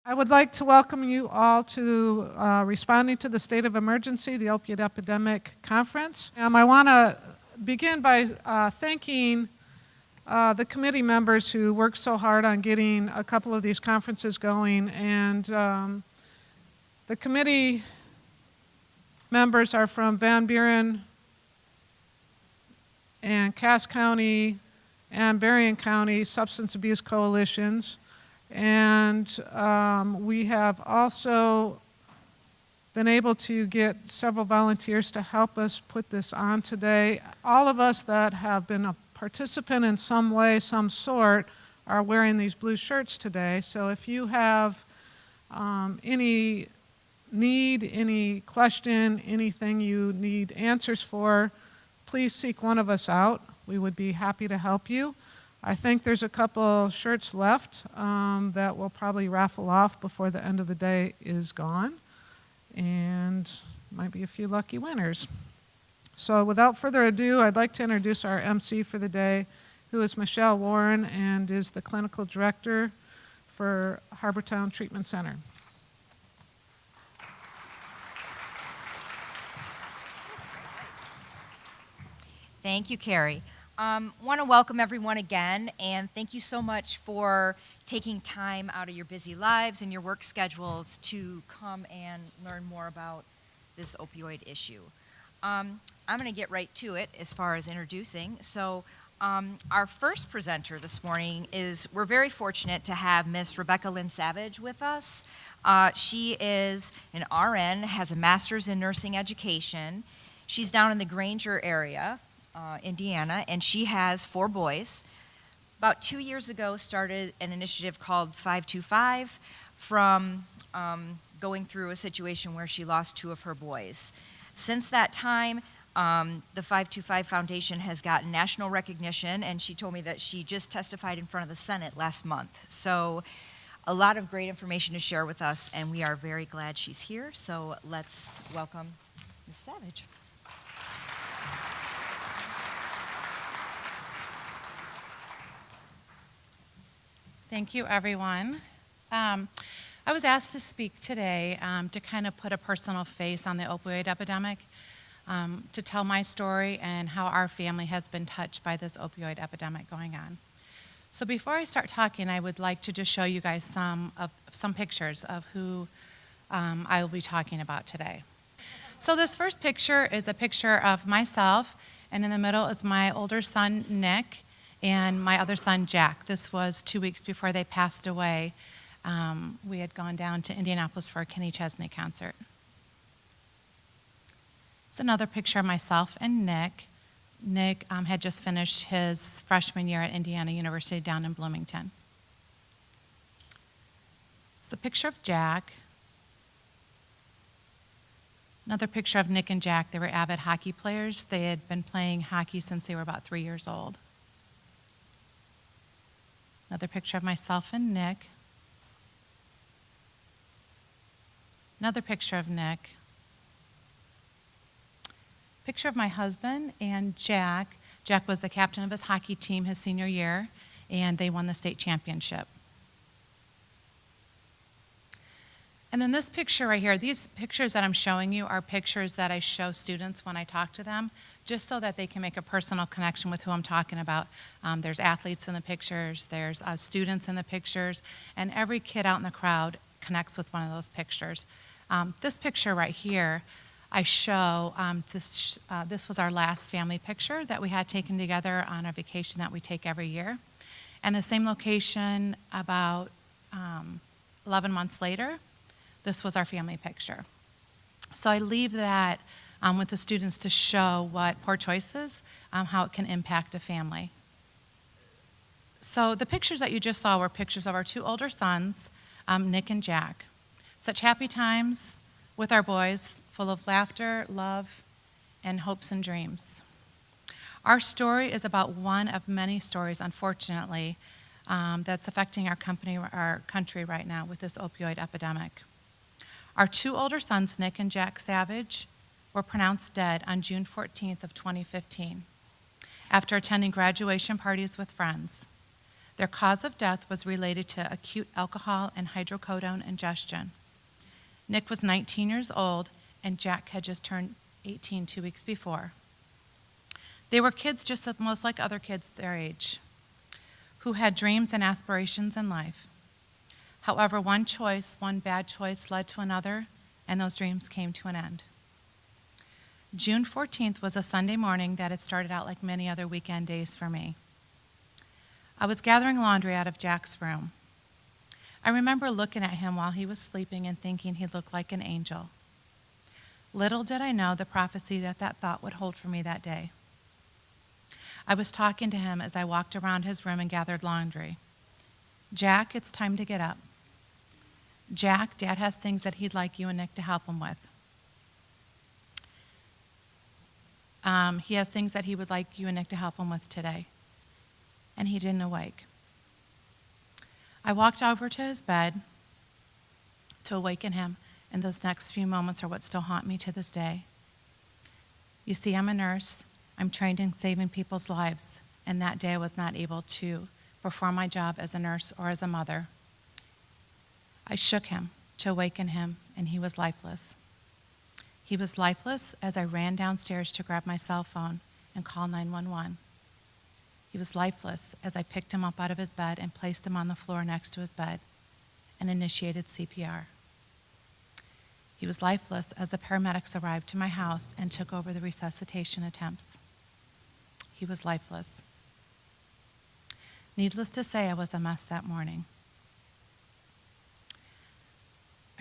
I would like to welcome you all to Responding to the State of Emergency, the Opioid Epidemic Conference. I want to begin by thanking the committee members who worked so hard on getting a couple of these conferences going. And the committee members are from Van Buren and Cass County and Berrien County Substance Abuse Coalitions. And we have also been able to get several volunteers to help us put this on today. All of us that have been a participant in some way, some sort, are wearing these blue shirts today. So if you have any need, any question, anything you need answers for, please seek one of us out. We would be happy to help you. I think there's a couple shirts left that we'll probably raffle off before the end of the day is gone, and might be a few lucky winners. So without further ado, I'd like to introduce our MC for the day, who is Michelle Warren and is the clinical director for Harbortown Treatment Center. Thank you, Carrie. Want to welcome everyone again, and thank you so much for taking time out of your busy lives and your work schedules to come and learn more about this opioid issue. I'm going to get right to it as far as introducing. So our first presenter this morning we're very fortunate to have Miss Lynn Savage with us. She is an RN, has a master's in nursing education. She's down in the Granger area, Indiana, and she has 4 boys. About 2 years ago, started an initiative called 525 from going through a situation where she lost 2 of her boys. Since that time, the 525 Foundation has gotten national recognition, and she told me that she just testified in front of the Senate last month. So a lot of great information to share with us, and we are very glad she's here. So let's welcome Ms. Savage. Thank you, everyone. I was asked to speak today to kind of put a personal face on the opioid epidemic, to tell my story and how our family has been touched by this opioid epidemic going on. So before I start talking, I would like to just show you guys some pictures of who I will be talking about today. So this first picture is a picture of myself, and in the middle is my older son, Nick, and my other son, Jack. This was 2 weeks before they passed away. We had gone down to Indianapolis for a Kenny Chesney concert. It's another picture of myself and Nick. Nick had just finished his freshman year at Indiana University down in Bloomington. It's a picture of Jack. Another picture of Nick and Jack. They were avid hockey players. They had been playing hockey since they were about 3 years old. Another picture of myself and Nick. Another picture of Nick. Picture of my husband and Jack. Jack was the captain of his hockey team his senior year, and they won the state championship. And then this picture right here, these pictures that I'm showing you are pictures that I show students when I talk to them, just so that they can make a personal connection with who I'm talking about. There's athletes in the pictures, there's students in the pictures, and every kid out in the crowd connects with one of those pictures. This picture right here, I show, this was our last family picture that we had taken together on a vacation that we take every year. And the same location about 11 months later, this was our family picture. So I leave that with the students to show what poor choices, how it can impact a family. So the pictures that you just saw were pictures of our 2 older sons, Nick and Jack. Such happy times with our boys, full of laughter, love, and hopes and dreams. Our story is about one of many stories, unfortunately, that's affecting our country right now with this opioid epidemic. Our 2 older sons, Nick and Jack Savage, were pronounced dead on June 14th of 2015 after attending graduation parties with friends. Their cause of death was related to acute alcohol and hydrocodone ingestion. Nick was 19 years old, and Jack had just turned 18 2 weeks before. They were kids just most like other kids their age, who had dreams and aspirations in life. However, one bad choice led to another, and those dreams came to an end. June 14th was a Sunday morning that had started out like many other weekend days for me. I was gathering laundry out of Jack's room. I remember looking at him while he was sleeping and thinking he looked like an angel. Little did I know the prophecy that thought would hold for me that day. I was talking to him as I walked around his room and gathered laundry. Jack, it's time to get up. Jack, Dad has things that he'd like you and Nick to help him with. He has things that he would like you and Nick to help him with today. And he didn't awake. I walked over to his bed to awaken him, and those next few moments are what still haunt me to this day. You see, I'm a nurse. I'm trained in saving people's lives, and that day I was not able to perform my job as a nurse or as a mother. I shook him to awaken him, and he was lifeless. He was lifeless as I ran downstairs to grab my cell phone and call 911. He was lifeless as I picked him up out of his bed and placed him on the floor next to his bed and initiated CPR. He was lifeless as the paramedics arrived to my house and took over the resuscitation attempts. He was lifeless. Needless to say, I was a mess that morning.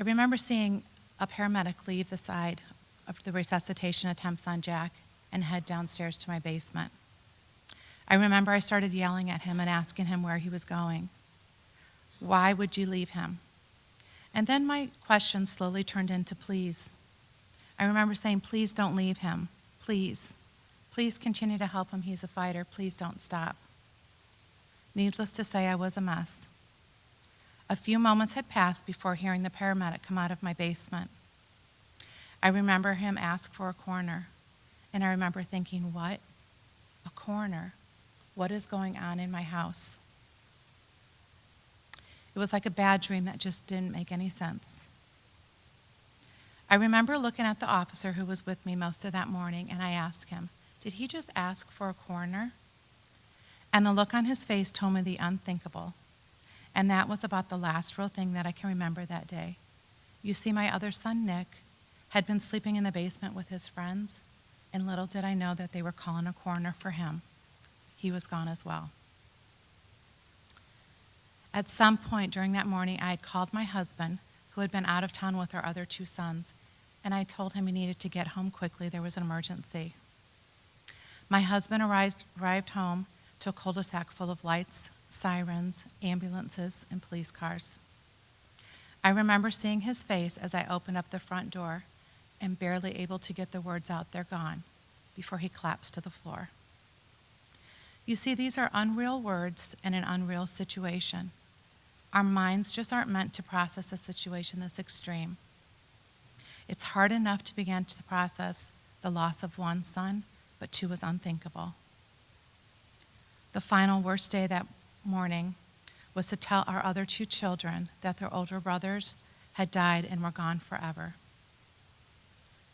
I remember seeing a paramedic leave the side of the resuscitation attempts on Jack and head downstairs to my basement. I remember I started yelling at him and asking him where he was going. Why would you leave him? And then my questions slowly turned into please. I remember saying, please don't leave him. Please. Please continue to help him. He's a fighter. Please don't stop. Needless to say, I was a mess. A few moments had passed before hearing the paramedic come out of my basement. I remember him ask for a coroner, and I remember thinking, what? A coroner? What is going on in my house? It was like a bad dream that just didn't make any sense. I remember looking at the officer who was with me most of that morning, and I asked him, did he just ask for a coroner? And the look on his face told me the unthinkable. And that was about the last real thing that I can remember that day. You see, my other son, Nick, had been sleeping in the basement with his friends, and little did I know that they were calling a coroner for him. He was gone as well. At some point during that morning, I had called my husband, who had been out of town with our other two sons, and I told him he needed to get home quickly. There was an emergency. My husband arrived home to a cul-de-sac full of lights, sirens, ambulances, and police cars. I remember seeing his face as I opened up the front door and barely able to get the words out, "They're gone," before he collapsed to the floor. You see, these are unreal words in an unreal situation. Our minds just aren't meant to process a situation this extreme. It's hard enough to begin to process the loss of one son, but two was unthinkable. The final worst day that morning was to tell our other two children that their older brothers had died and were gone forever.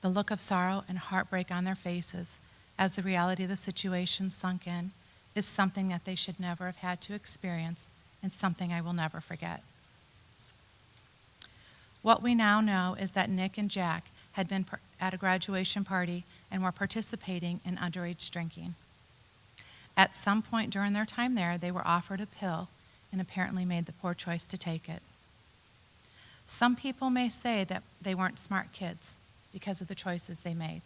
The look of sorrow and heartbreak on their faces as the reality of the situation sunk in is something that they should never have had to experience and something I will never forget. What we now know is that Nick and Jack had been at a graduation party and were participating in underage drinking. At some point during their time there, they were offered a pill and apparently made the poor choice to take it. Some people may say that they weren't smart kids because of the choices they made.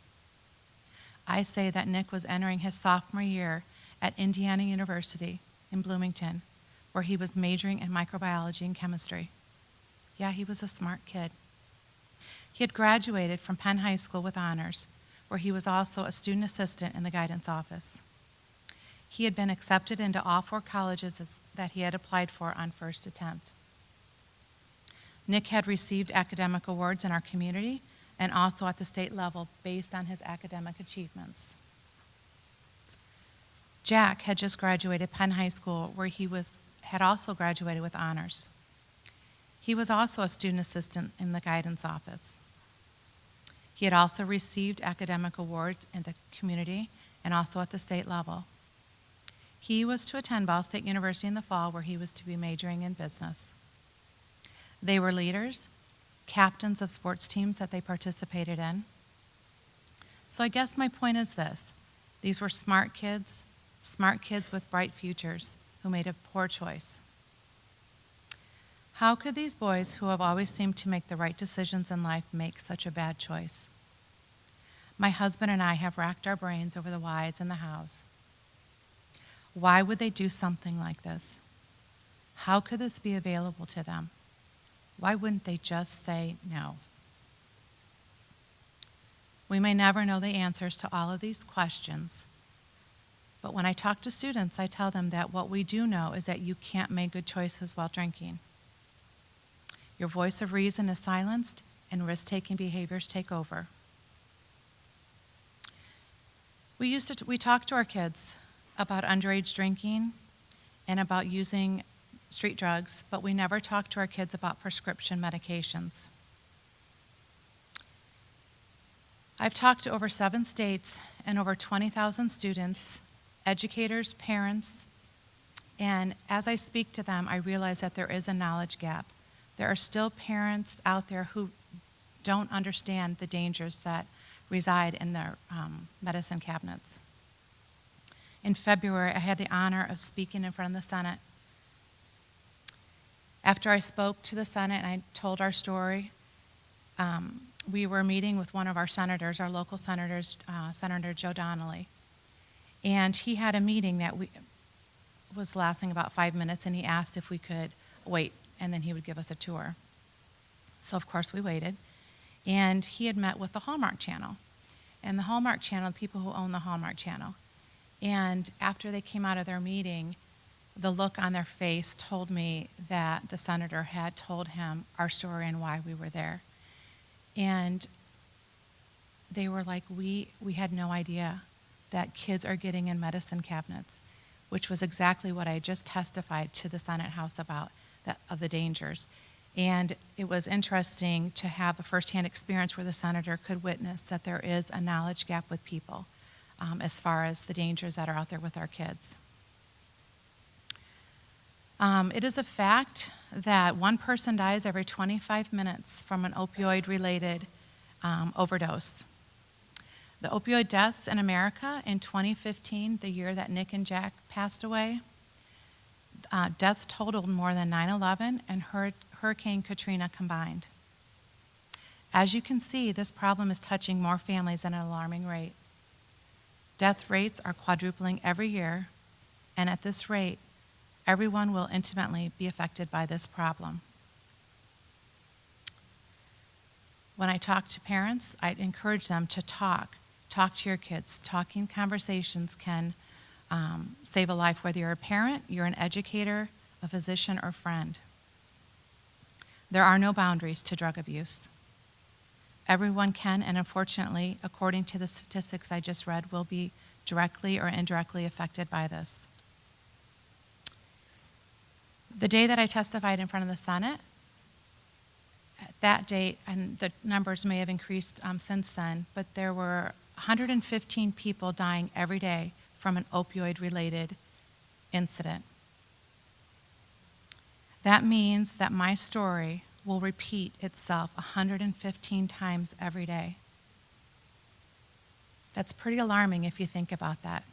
I say that Nick was entering his sophomore year at Indiana University in Bloomington, where he was majoring in microbiology and chemistry. Yeah, he was a smart kid. He had graduated from Penn High School with honors, where he was also a student assistant in the guidance office. He had been accepted into all 4 colleges that he had applied for on first attempt. Nick had received academic awards in our community and also at the state level based on his academic achievements. Jack had just graduated Penn High School, where he had also graduated with honors. He was also a student assistant in the guidance office. He had also received academic awards in the community and also at the state level. He was to attend Ball State University in the fall, where he was to be majoring in business. They were leaders, captains of sports teams that they participated in. So I guess my point is this. These were smart kids with bright futures who made a poor choice. How could these boys, who have always seemed to make the right decisions in life, make such a bad choice? My husband and I have racked our brains over the whys and the hows. Why would they do something like this? How could this be available to them? Why wouldn't they just say no? We may never know the answers to all of these questions, but when I talk to students, I tell them that what we do know is that you can't make good choices while drinking. Your voice of reason is silenced and risk-taking behaviors take over. We talk to our kids about underage drinking and about using street drugs, but we never talk to our kids about prescription medications. I've talked to over 7 states and over 20,000 students, educators, parents, and as I speak to them, I realize that there is a knowledge gap. There are still parents out there who don't understand the dangers that reside in their medicine cabinets. In February, I had the honor of speaking in front of the Senate. After I spoke to the Senate and I told our story, we were meeting with one of our senators, our local senators, Senator Joe Donnelly. And he had a meeting that was lasting about 5 minutes, and he asked if we could wait, and then he would give us a tour. So, of course, we waited. And he had met with the Hallmark Channel. And the Hallmark Channel, the people who own the Hallmark Channel. And after they came out of their meeting, the look on their face told me that the senator had told him our story and why we were there. And they were like, we had no idea that kids are getting in medicine cabinets, which was exactly what I just testified to the Senate House about, of the dangers. And it was interesting to have a firsthand experience where the senator could witness that there is a knowledge gap with people as far as the dangers that are out there with our kids. It is a fact that one person dies every 25 minutes from an opioid-related overdose. The opioid deaths in America in 2015, the year that Nick and Jack passed away, deaths totaled more than 9/11 and Hurricane Katrina combined. As you can see, this problem is touching more families at an alarming rate. Death rates are quadrupling every year, and at this rate, everyone will intimately be affected by this problem. When I talk to parents, I encourage them to talk to your kids. Talking conversations can save a life, whether you're a parent, you're an educator, a physician, or friend. There are no boundaries to drug abuse. Everyone can, and unfortunately, according to the statistics I just read, will be directly or indirectly affected by this. The day that I testified in front of the Senate, at that date, and the numbers may have increased since then, but there were 115 people dying every day from an opioid-related incident. That means that my story will repeat itself 115 times every day. That's pretty alarming if you think about that.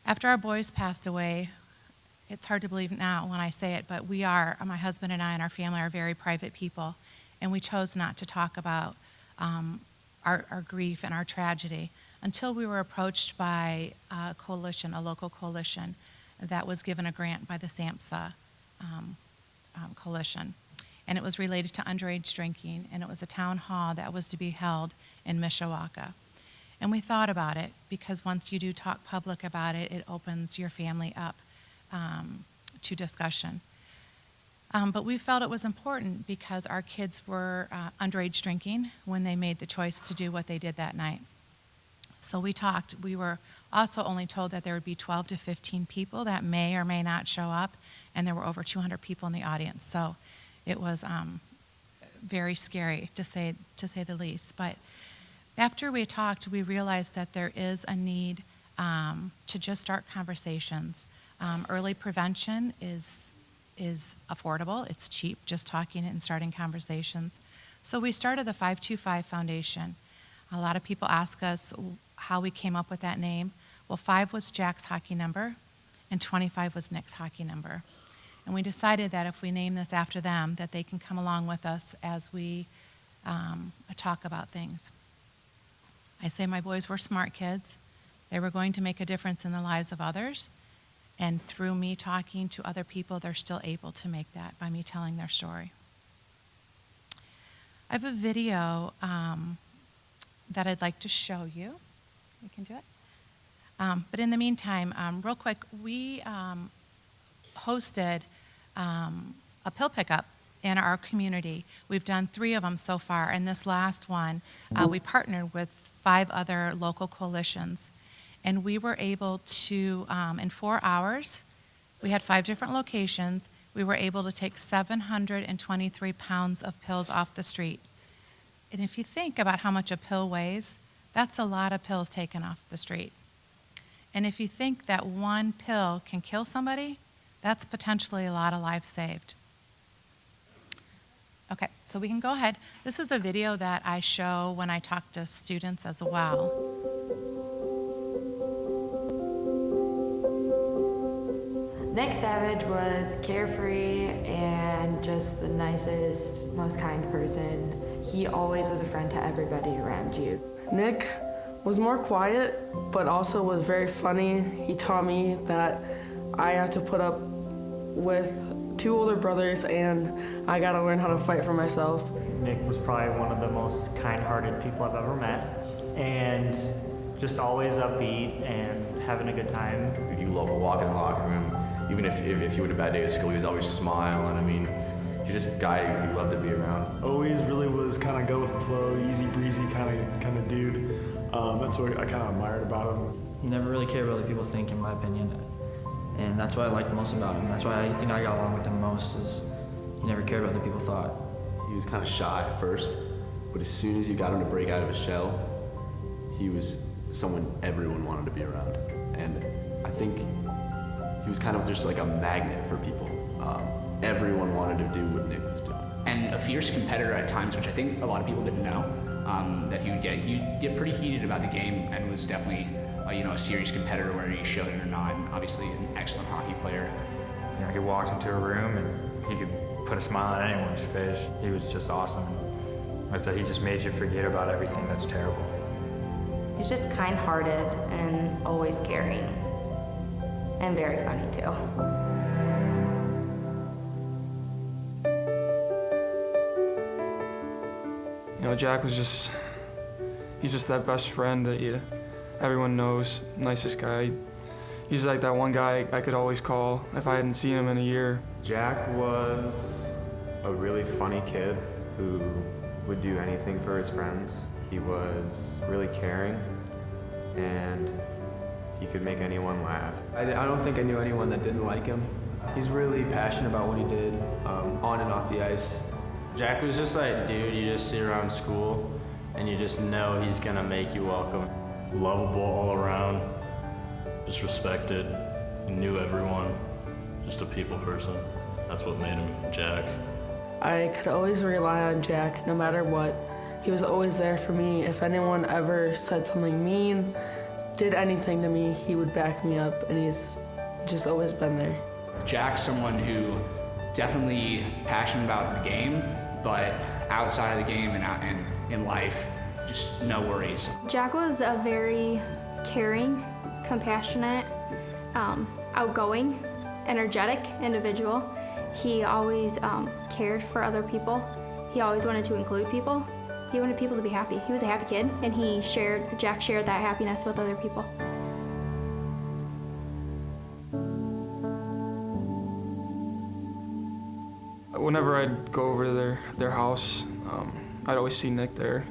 After our boys passed away, it's hard to believe now when I say it, but my husband and I and our family are very private people, and we chose not to talk about our grief and our tragedy until we were approached by a coalition, a local coalition, that was given a grant by the SAMHSA coalition. And it was related to underage drinking, and it was a town hall that was to be held in Mishawaka. And we thought about it, because once you do talk public about it, it opens your family up to discussion. But we felt it was important because our kids were underage drinking when they made the choice to do what they did that night. So we talked. We were Also only told that there would be 12 to 15 people that may or may not show up, and there were over 200 people in the audience. So it was very scary, to say the least. But after we talked, we realized that there is a need to just start conversations. Early prevention is affordable. It's cheap, just talking and starting conversations. So we started the 525 Foundation. A lot of people ask us how we came up with that name. Well, 5 was Jack's hockey number, and 25 was Nick's hockey number. And we decided that if we name this after them, that they can come along with us as we talk about things. I say my boys were smart kids. They were going to make a difference in the lives of others. And through me talking to other people, they're still able to make that by me telling their story. I have a video that I'd like to show you. You can do it. But in the meantime, real quick, we hosted a pill pickup in our community. We've done 3 of them so far, and this last one, we partnered with 5 other local coalitions. And we were able to, in 4 hours, we had 5 different locations, we were able to take 723 pounds of pills off the street. And if you think about how much a pill weighs, that's a lot of pills taken off the street. And if you think that one pill can kill somebody, that's potentially a lot of lives saved. Okay, so we can go ahead. This is a video that I show when I talk to students as well. Nick Savage was carefree and just the nicest, most kind person. He always was a friend to everybody around you. Nick was more quiet, but also was very funny. He taught me that I have to put up with 2 older brothers and I gotta learn how to fight for myself. Nick was probably one of the most kind-hearted people I've ever met, and just always upbeat and having a good time. You love walking in the locker room. Even if you had a bad day at school, he was always smiling. I mean, you're just a guy you love to be around. Always really was kind of go with the flow, easy breezy kind of dude. That's what I kind of admired about him. He never really cared what other people think, in my opinion. And that's what I liked most about him. That's why I think I got along with him most, is he never cared what other people thought. He was kind of shy at first, but as soon as you got him to break out of his shell, he was someone everyone wanted to be around. And I think he was kind of just like a magnet for people. Everyone wanted to do what Nick was doing. And a fierce competitor at times, which I think a lot of people didn't know, that he'd get pretty heated about the game, and was definitely a serious competitor, whether he showed it or not, and obviously an excellent hockey player. He walked into a room and he could put a smile on anyone's face. He was just awesome. Like I said, he just made you forget about everything that's terrible. He's just kind-hearted and always caring, and very funny too. Jack was he's just that best friend that everyone knows, nicest guy. He's like that one guy I could always call if I hadn't seen him in a year. Jack was a really funny kid who would do anything for his friends. He was really caring, and he could make anyone laugh. I don't think I knew anyone that didn't like him. He's really passionate about what he did, on and off the ice. Jack was just like, dude, you just sit around school and you just know he's gonna make you welcome. Lovable all around, just respected, he knew everyone, just a people person. That's what made him Jack. I could always rely on Jack no matter what. He was always there for me. If anyone ever said something mean, did anything to me, he would back me up, and he's just always been there. Jack's someone who definitely passionate about the game, but outside of the game and in life, just no worries. Jack was a very caring, compassionate, outgoing, energetic individual. He always cared for other people. He always wanted to include people. He wanted people to be happy. He was a happy kid, and Jack shared that happiness with other people. Whenever I'd go over to their house, I'd always see Nick there.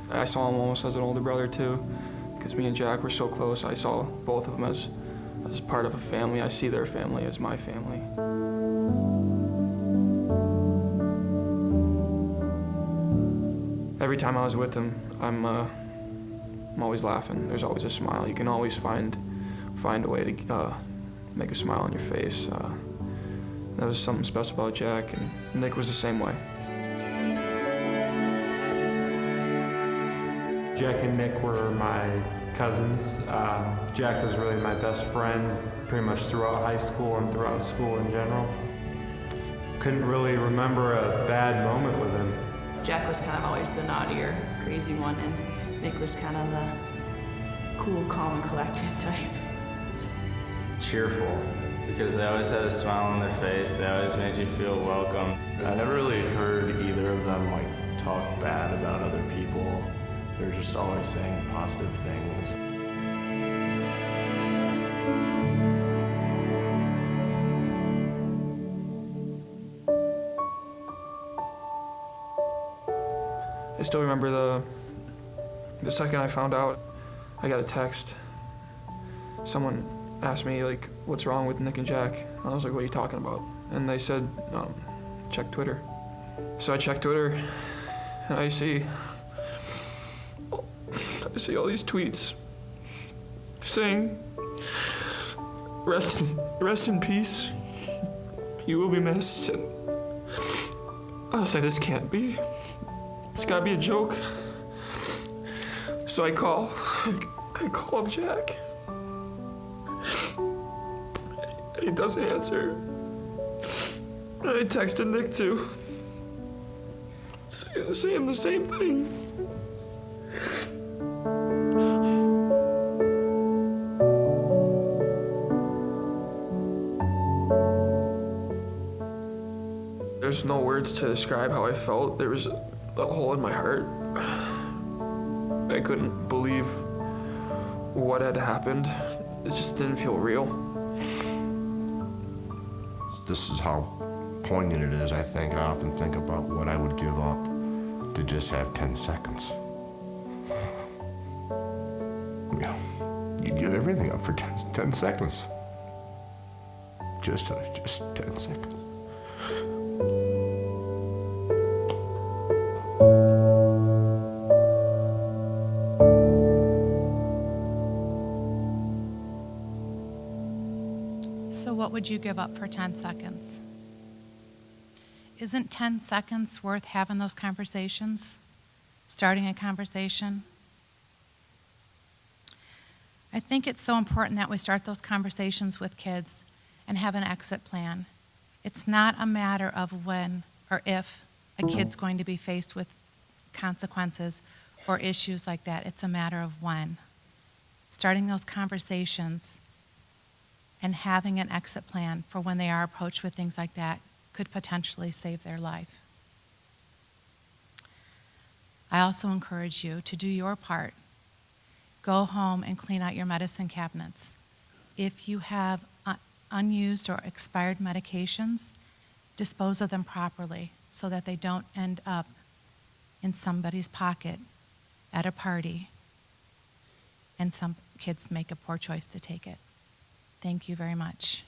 I saw him almost as an older brother too, because me and Jack were so close. I saw both of them as part of a family. I see their family as my family. Every time I was with him, I'm always laughing. There's always a smile. You can always find a way to make a smile on your face. That was something special about Jack, and Nick was the same way. Jack and Nick were my cousins. Jack was really my best friend pretty much throughout high school and throughout school in general. Couldn't really remember a bad moment with him. Jack was kind of always the naughtier, crazy one, and Nick was kind of the cool, calm, and collected type. Cheerful, because they always had a smile on their face. They always made you feel welcome. I never really heard either of them talk bad about other people. They were just always saying positive things. I still remember the second I found out. I got a text. Someone asked me what's wrong with Nick and Jack. I was like, what are you talking about? And they said, check Twitter. So I checked Twitter, and I see all these tweets saying, rest in peace. You will be missed. And I was like, this can't be. It's gotta be a joke. So I call Jack. And he doesn't answer. And I texted Nick too, saying the same thing. There's no words to describe how I felt. There was a hole in my heart. I couldn't believe what had happened. It just didn't feel real. This is how poignant it is, I think. I often think about what I would give up to just have 10 seconds. Yeah, you'd give everything up for 10 seconds. Just 10 seconds. So what would you give up for 10 seconds? Isn't 10 seconds worth having those conversations? Starting a conversation? I think it's so important that we start those conversations with kids and have an exit plan. It's not a matter of when or if a kid's going to be faced with consequences or issues like that. It's a matter of when. Starting those conversations and having an exit plan for when they are approached with things like that could potentially save their life. I also encourage you to do your part. Go home and clean out your medicine cabinets. If you have unused or expired medications, dispose of them properly so that they don't end up in somebody's pocket at a party and some kids make a poor choice to take it. Thank you very much.